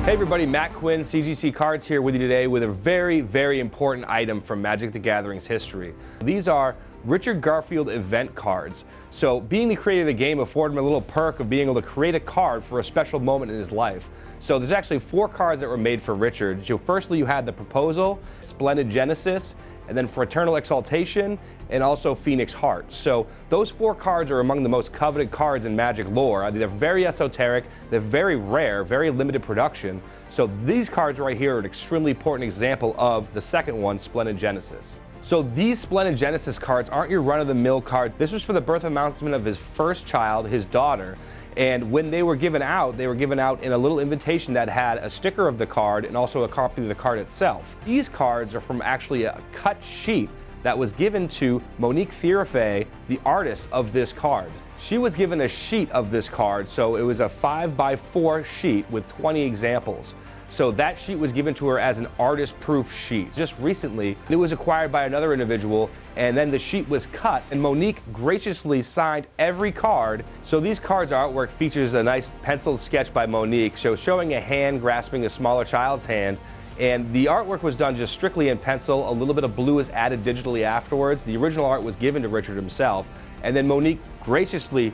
Hey everybody, Matt Quinn, CGC Cards here with you today with a very, very important item from Magic the Gathering's history. These are Richard Garfield event cards. So being the creator of the game afforded him a little perk of being able to create a card for a special moment in his life. So there's actually 4 cards that were made for Richard. So firstly you had the Proposal, Splendid Genesis, and then Fraternal Exaltation, and also Phoenix Heart. So those 4 cards are among the most coveted cards in Magic lore. They're very esoteric, they're very rare, very limited production. So these cards right here are an extremely important example of the second one, Splendid Genesis. So these Splendid Genesis cards aren't your run-of-the-mill card. This was for the birth announcement of his first child, his daughter. And when they were given out in a little invitation that had a sticker of the card and also a copy of the card itself. These cards are from actually a cut sheet that was given to Monique Thirifay, the artist of this card. She was given a sheet of this card, so it was a 5x4 sheet with 20 examples. So that sheet was given to her as an artist-proof sheet. Just recently, it was acquired by another individual, and then the sheet was cut, and Monique graciously signed every card. So these cards' artwork features a nice penciled sketch by Monique, so showing a hand grasping a smaller child's hand. And the artwork was done just strictly in pencil. A little bit of blue is added digitally afterwards. The original art was given to Richard himself, and then Monique graciously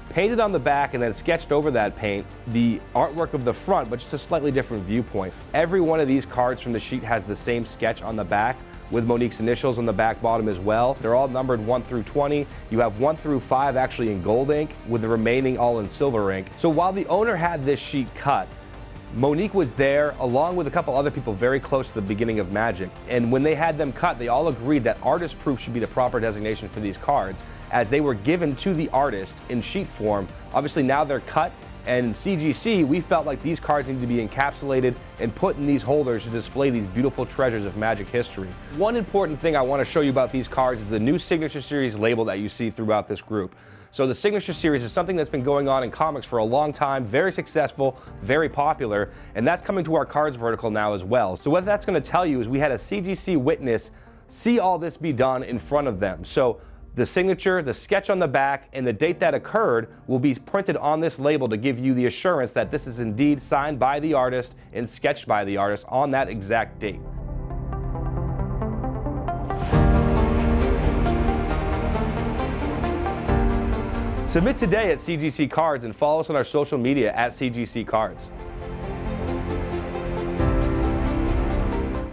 painted on the back and then sketched over that paint the artwork of the front, but just a slightly different viewpoint. Every one of these cards from the sheet has the same sketch on the back with Monique's initials on the back bottom as well. They're all numbered 1 through 20. You have 1 through 5 actually in gold ink, with the remaining all in silver ink. So while the owner had this sheet cut, Monique was there along with a couple other people very close to the beginning of Magic. And when they had them cut, they all agreed that artist proof should be the proper designation for these cards, as they were given to the artist in sheet form. Obviously now they're cut, and in CGC, we felt like these cards need to be encapsulated and put in these holders to display these beautiful treasures of Magic history. One important thing I want to show you about these cards is the new Signature Series label that you see throughout this group. So the Signature Series is something that's been going on in comics for a long time, very successful, very popular, and that's coming to our cards vertical now as well. So what that's going to tell you is we had a CGC witness see all this be done in front of them. So the signature, the sketch on the back, and the date that occurred will be printed on this label to give you the assurance that this is indeed signed by the artist and sketched by the artist on that exact date. Submit today at CGC Cards and follow us on our social media at CGC Cards.